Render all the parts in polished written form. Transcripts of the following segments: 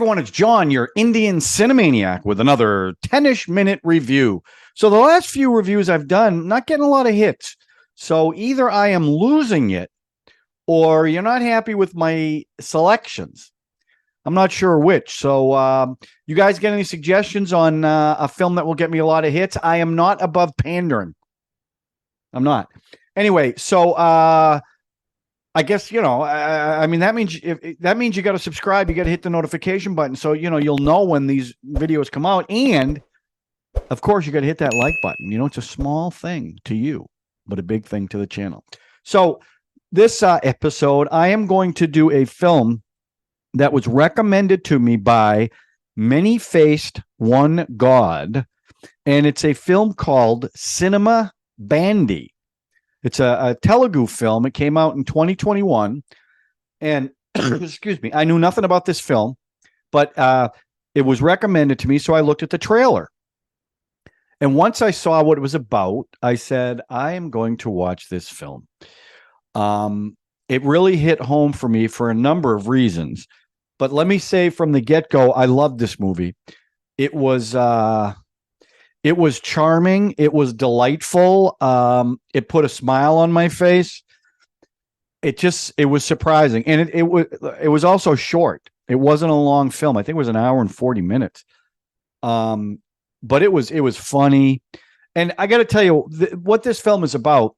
everyone, it's John, your Indian Cine-MANIAC, with another 10ish-minute review. So the last few reviews I've done, not getting a lot of hits. So either I am losing it or you're not happy with my selections. I'm not sure which. So you guys get any suggestions on a film that will get me a lot of hits? I am not above pandering. I'm not. Anyway, so I guess, I mean, that means you got to subscribe. You got to hit the notification button. So, you'll know when these videos come out. And of course, you got to hit that like button. It's a small thing to you, but a big thing to the channel. So this episode, I am going to do a film that was recommended to me by Many-Faced One God. And it's a film called Cinema Bandi. It's a Telugu film. It came out in 2021. And excuse me, I knew nothing about this film, but it was recommended to me. So I looked at the trailer. And once I saw what it was about, I said, I am going to watch this film. It really hit home for me for a number of reasons. But let me say from the get-go, I loved this movie. It was charming. It was delightful. It put a smile on my face. It was surprising. And it was also short. It wasn't a long film. I think it was an hour and 40 minutes. But it was funny. And I got to tell you what this film is about.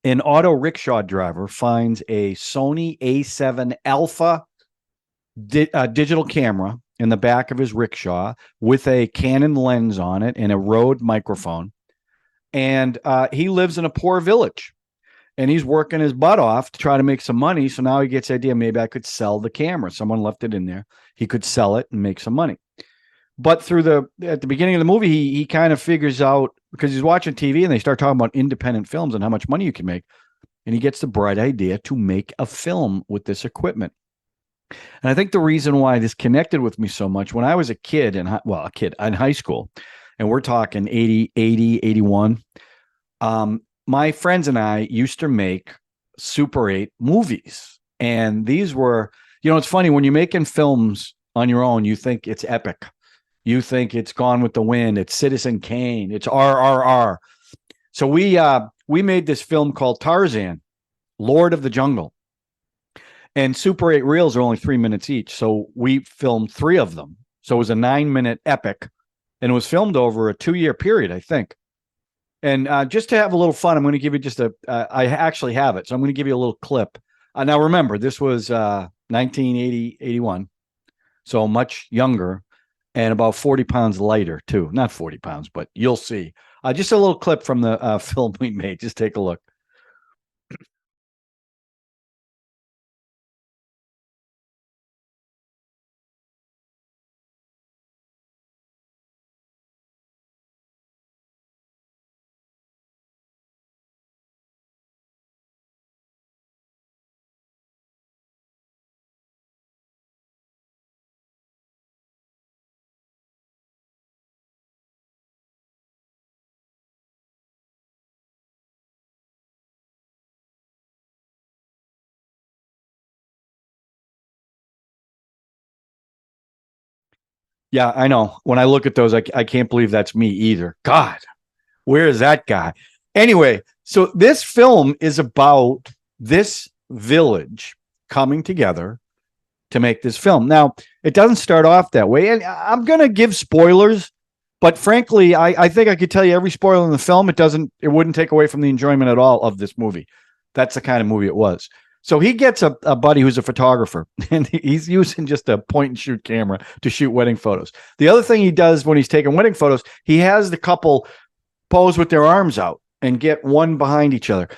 An auto rickshaw driver finds a Sony A7 Alpha digital camera in the back of his rickshaw with a Canon lens on it and a Rode microphone. And he lives in a poor village and he's working his butt off to try to make some money. So now he gets the idea, maybe I could sell the camera. Someone left it in there. He could sell it and make some money. But at the beginning of the movie, he kind of figures out, because he's watching TV and they start talking about independent films and how much money you can make. And he gets the bright idea to make a film with this equipment. And I think the reason why this connected with me so much, when I was a kid in high school, and we're talking 80, 81, my friends and I used to make Super 8 movies. And these were, it's funny, when you're making films on your own, you think it's epic. You think it's Gone with the Wind, it's Citizen Kane, it's RRR. So we made this film called Tarzan, Lord of the Jungle. And Super 8 reels are only 3 minutes each. So we filmed 3 of them. So it was a 9-minute epic. And it was filmed over a 2-year period, I think. And just to have a little fun, I'm going to give you I actually have it. So I'm going to give you a little clip. Now, remember, this was 1980, 81. So much younger and about 40 pounds lighter, too. Not 40 pounds, but you'll see. Just a little clip from the film we made. Just take a look. Yeah, I know. When I look at those, I can't believe that's me either. God, where is that guy? Anyway, so this film is about this village coming together to make this film. Now, it doesn't start off that way. And I'm going to give spoilers, but frankly, I think I could tell you every spoiler in the film. It wouldn't take away from the enjoyment at all of this movie. That's the kind of movie it was. So he gets a buddy who's a photographer, and he's using just a point and shoot camera to shoot wedding photos. The other thing he does when he's taking wedding photos, he has the couple pose with their arms out and get one behind each other.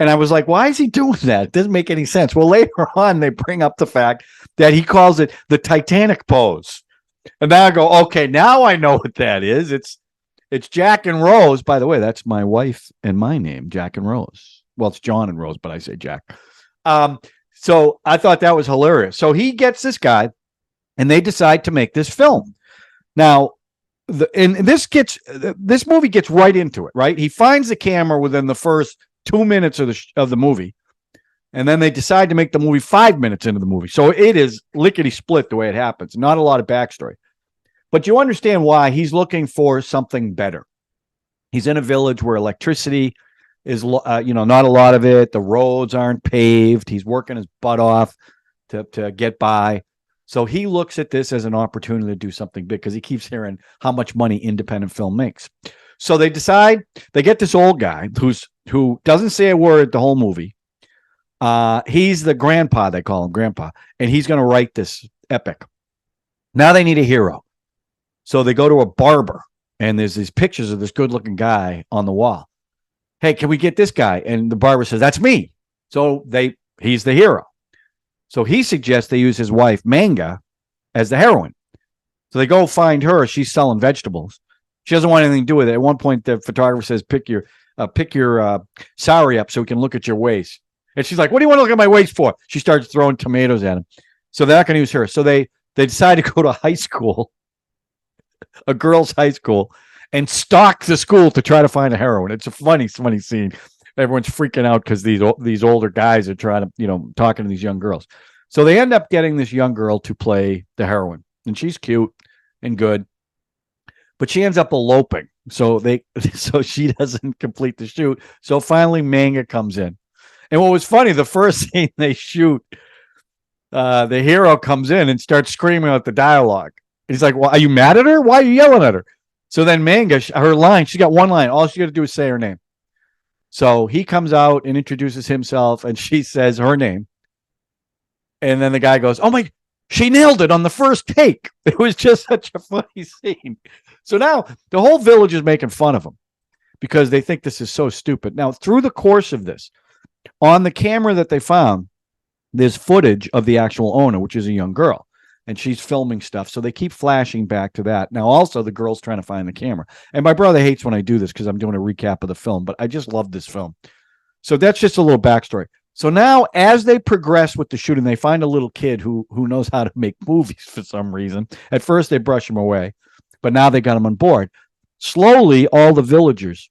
And I was like, why is he doing that? It doesn't make any sense. Well, later on, they bring up the fact that he calls it the Titanic pose. And then I go, okay, now I know what that is. It's Jack and Rose. By the way, that's my wife and my name, Jack and Rose. Well, it's John and Rose, but I say Jack. So I thought that was hilarious. So he gets this guy and they decide to make this film. Now, this movie gets right into it, right? He finds the camera within the first 2 minutes of the movie. And then they decide to make the movie 5 minutes into the movie. So it is lickety split the way it happens. Not a lot of backstory. But you understand why he's looking for something better. He's in a village where electricity is, not a lot of it. The roads aren't paved. He's working his butt off to get by. So he looks at this as an opportunity to do something big because he keeps hearing how much money independent film makes. So they decide, they get this old guy who doesn't say a word the whole movie. He's the grandpa, they call him grandpa, and he's going to write this epic. Now they need a hero. So they go to a barber, and there's these pictures of this good-looking guy on the wall. Hey, can we get this guy? And the barber says, that's me. So he's the hero. So he suggests they use his wife, Manga, as the heroine. So they go find her. She's selling vegetables. She doesn't want anything to do with it. At one point, the photographer says, pick your sari up so we can look at your waist. And she's like, what do you want to look at my waist for? She starts throwing tomatoes at him. So they're not going to use her. So they decide to go to high school, a girls' high school, and stalk the school to try to find a heroine. It's a funny scene. Everyone's freaking out because these older guys are trying to, talking to these young girls. So they end up getting this young girl to play the heroine. And she's cute and good. But she ends up eloping. So she doesn't complete the shoot. So finally Manga comes in. And what was funny, the first scene they shoot, the hero comes in and starts screaming out the dialogue. And he's like, well, are you mad at her? Why are you yelling at her? So then Manga, her line, she's got one line. All she got to do is say her name. So he comes out and introduces himself, and she says her name. And then the guy goes, oh my, she nailed it on the first take. It was just such a funny scene. So now the whole village is making fun of him because they think this is so stupid. Now, through the course of this, on the camera that they found, there's footage of the actual owner, which is a young girl, and she's filming stuff. So they keep flashing back to that. Now, also, the girl's trying to find the camera. And my brother hates when I do this because I'm doing a recap of the film, but I just love this film. So that's just a little backstory. So now, as they progress with the shooting, they find a little kid who knows how to make movies for some reason. At first, they brush him away, but now they got him on board. Slowly, all the villagers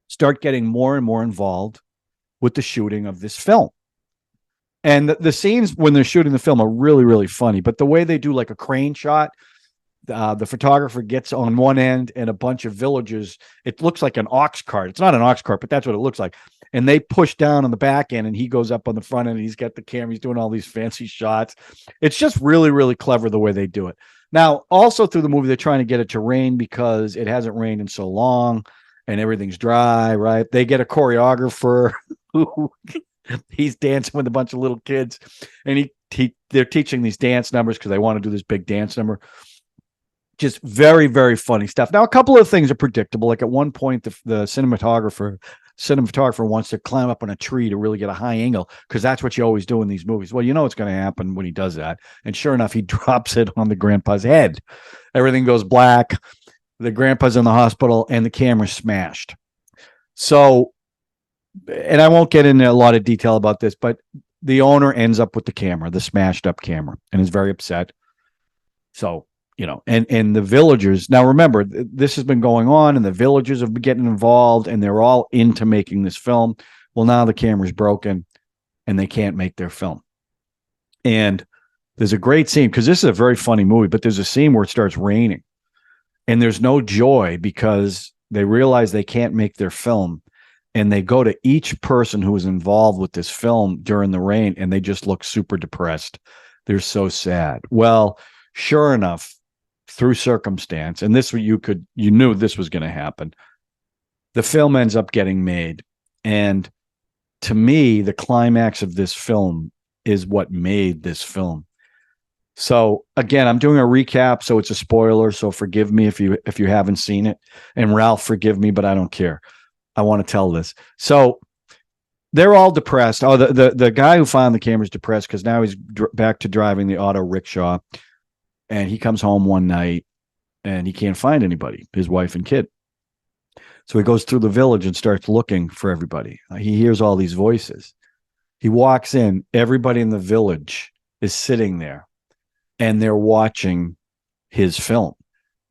start getting more and more involved with the shooting of this film. And the scenes when they're shooting the film are really, really funny. But the way they do like a crane shot, the photographer gets on one end and a bunch of villagers, it looks like an ox cart. It's not an ox cart, but that's what it looks like. And they push down on the back end and he goes up on the front end and he's got the camera. He's doing all these fancy shots. It's just really, really clever the way they do it. Now, also through the movie, they're trying to get it to rain because it hasn't rained in so long and everything's dry, right? They get a choreographer who he's dancing with a bunch of little kids and they're teaching these dance numbers because they want to do this big dance number. Just very, very funny stuff. Now, a couple of things are predictable. Like at one point, the cinematographer wants to climb up on a tree to really get a high angle because that's what you always do in these movies. Well, you know what's going to happen when he does that. And sure enough, he drops it on the grandpa's head. Everything goes black. The grandpa's in the hospital and the camera's smashed. So, and I won't get into a lot of detail about this, but the owner ends up with the camera, the smashed up camera, and is very upset. So, and the villagers, now remember, this has been going on and the villagers have been getting involved and they're all into making this film. Well, now the camera's broken and they can't make their film. And there's a great scene because this is a very funny movie, but there's a scene where it starts raining and there's no joy because they realize they can't make their film. And they go to each person who was involved with this film during the rain and they just look super depressed. They're so sad. Well, sure enough, through circumstance, and this you knew this was going to happen, the film ends up getting made. And to me, the climax of this film is what made this film. So again, I'm doing a recap, so it's a spoiler. So forgive me if you haven't seen it, and Ralph, forgive me, but I don't care. I want to tell this. So they're all depressed. Oh, the guy who found the camera is depressed because now he's back to driving the auto rickshaw. And he comes home one night and he can't find anybody, his wife and kid. So he goes through the village and starts looking for everybody. He hears all these voices. He walks in. Everybody in the village is sitting there and they're watching his film.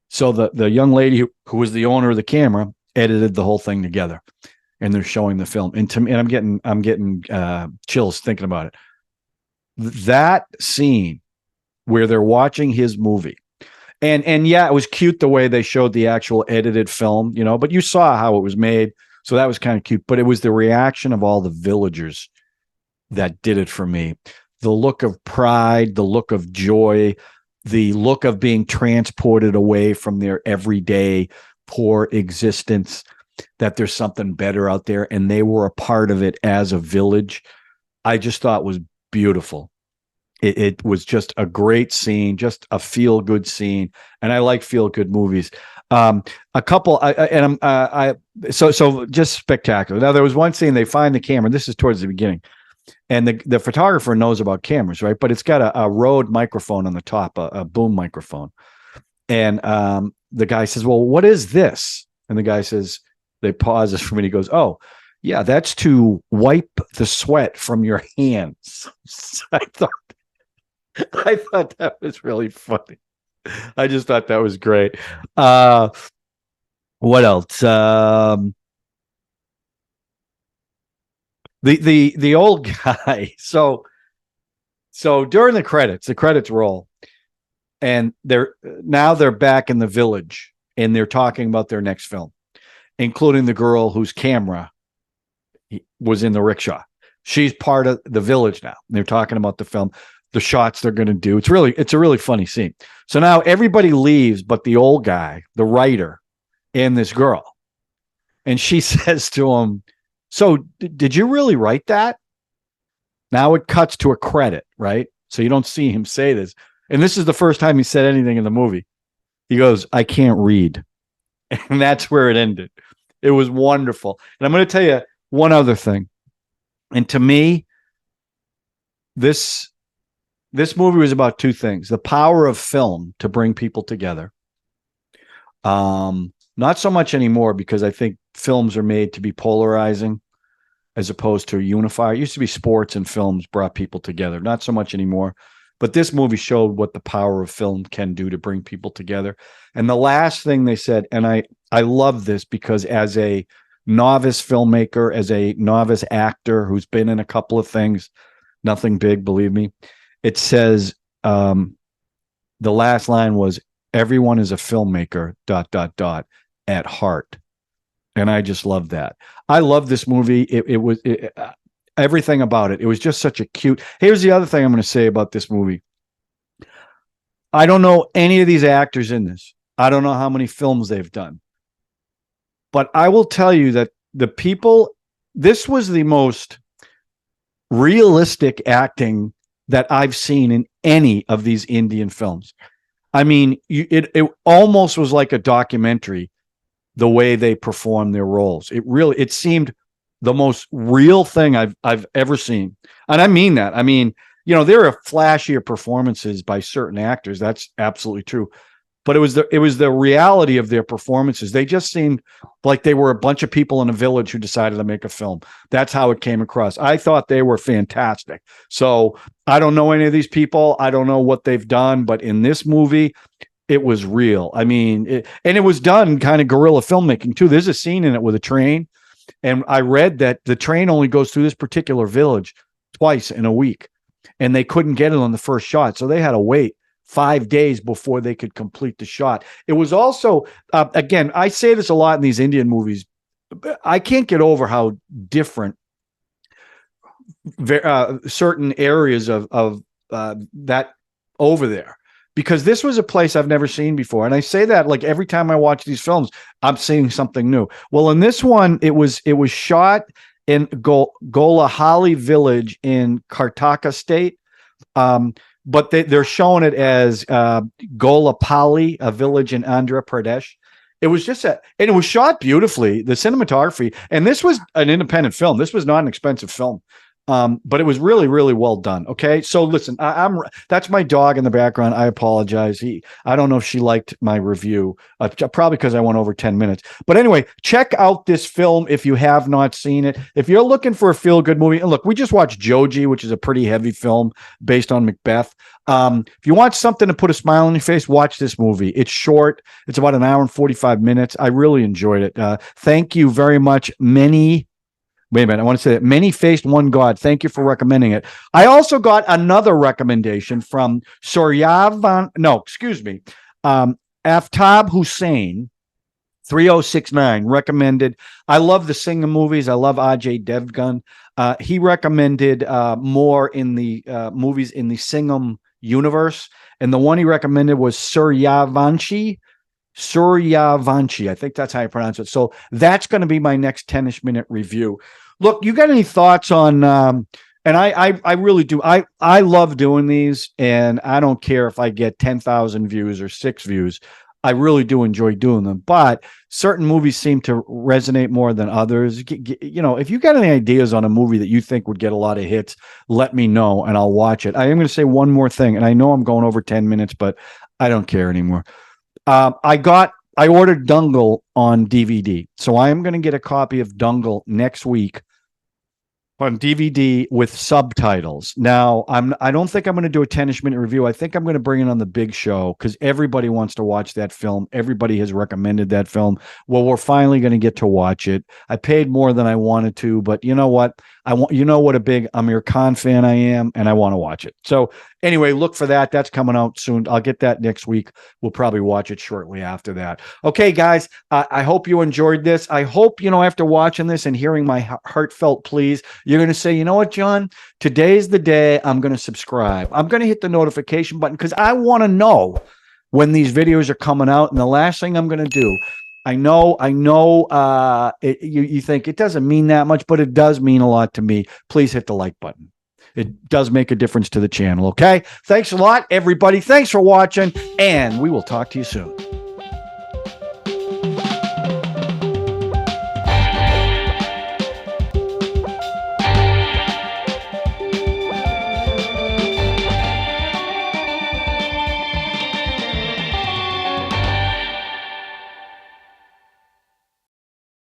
So the young lady who was the owner of the camera edited the whole thing together. and they're showing the film. And to me, and I'm getting chills thinking about it. That scene where they're watching his movie. And yeah, it was cute the way they showed the actual edited film, but you saw how it was made. So that was kind of cute. But it was the reaction of all the villagers that did it for me. The look of pride, the look of joy, the look of being transported away from their everyday poor existence, that there's something better out there. And they were a part of it as a village. I just thought was beautiful. It was just a great scene, just a feel good scene. And I like feel good movies. A couple, so just spectacular. Now there was one scene, they find the camera. This is towards the beginning. And the photographer knows about cameras, right? But it's got a Rode microphone on the top, a boom microphone. And the guy says, well, what is this? And the guy says, they pauses for me. And he goes, oh, yeah, that's to wipe the sweat from your hands. I thought that was really funny. I just thought that was great. What else? The old guy. So during the credits roll, and they're back in the village, and they're talking about their next film, including the girl whose camera was in the rickshaw. She's part of the village now. They're talking about the film, the shots they're going to do. It's a really funny scene. So now everybody leaves but the old guy, the writer, and this girl. And she says to him, so did you really write that? Now it cuts to a credit, right? So you don't see him say this. And this is the first time he said anything in the movie. He goes, I can't read. And that's where it ended. It was wonderful. And I'm going to tell you one other thing. And to me, this movie was about two things: the power of film to bring people together. Not so much anymore, because I think films are made to be polarizing as opposed to unify. It used to be sports and films brought people together. Not so much anymore. But this movie showed what the power of film can do to bring people together. And the last thing they said, and I love this because as a novice filmmaker, as a novice actor who's been in a couple of things, nothing big, believe me, it says, the last line was, everyone is a filmmaker, ... at heart. And I just love that. I love this movie. It was everything about it. It was just such a cute. Here's the other thing I'm going to say about this movie. I don't know any of these actors in this. I don't know how many films they've done. But I will tell you that this was the most realistic acting that I've seen in any of these Indian films. I mean, it almost was like a documentary, the way they performed their roles. It seemed the most real thing I've ever seen. And I mean that. I mean, there are flashier performances by certain actors. That's absolutely true. But it was the reality of their performances. They just seemed like they were a bunch of people in a village who decided to make a film. That's how it came across. I thought they were fantastic. So I don't know any of these people. I don't know what they've done, but in this movie, it was real. I mean, it was done kind of guerrilla filmmaking too. There's a scene in it with a train, and I read that the train only goes through this particular village twice in a week, and they couldn't get it on the first shot, so they had to wait 5 days before they could complete the shot. It was also, again, I say this a lot in these Indian movies. I can't get over how different certain areas of that over there, because this was a place I've never seen before. And I say that like every time I watch these films, I'm seeing something new. Well, in this one, it was shot in Golahali village in Karnataka state. But they're showing it as Golapalli, a village in Andhra Pradesh. It was and it was shot beautifully, the cinematography. And this was an independent film. This was not an expensive film. But it was really, really well done. Okay. So listen, that's my dog in the background. I apologize. I don't know if she liked my review, probably because I went over 10 minutes. But anyway, check out this film if you have not seen it. If you're looking for a feel-good movie, and look, we just watched Joji, which is a pretty heavy film based on Macbeth. If you want something to put a smile on your face, watch this movie. It's short. It's about an hour and 45 minutes. I really enjoyed it. Thank you very much. Wait a minute. I want to say that Many-Faced One God. Thank you for recommending it. I also got another recommendation from Aftab Hussain 3069 recommended. I love the Singer movies. I love Ajay Devgan. He recommended more in the movies in the Singham universe. And the one he recommended was Suryavanshi. I think that's how you pronounce it. So that's going to be my next 10ish-minute review. Look, you got any thoughts on, and I really do. I love doing these, and I don't care if I get 10,000 views or 6 views. I really do enjoy doing them, but certain movies seem to resonate more than others. You know, if you got any ideas on a movie that you think would get a lot of hits, let me know and I'll watch it. I am going to say one more thing, and I know I'm going over 10 minutes, but I don't care anymore. I ordered Dangal on DVD, so I am going to get a copy of Dangal next week on DVD with subtitles. Now, I don't think I'm going to do a 10ish-minute review. I think I'm going to bring it on the big show because everybody wants to watch that film. Everybody has recommended that film. Well, we're finally going to get to watch it. I paid more than I wanted to, but you know what? What a big Amir Khan fan I am, and I want to watch it. So anyway, look for that. That's coming out soon. I'll get that next week. We'll probably watch it shortly after that. Okay, guys, I hope you enjoyed this. I hope, after watching this and hearing my heartfelt pleas, you're going to say, you know what, John, today's the day I'm going to subscribe. I'm going to hit the notification button because I want to know when these videos are coming out. And the last thing I'm going to do, I know. You think it doesn't mean that much, but it does mean a lot to me. Please hit the like button. It does make a difference to the channel. Okay. Thanks a lot, everybody. Thanks for watching, and we will talk to you soon.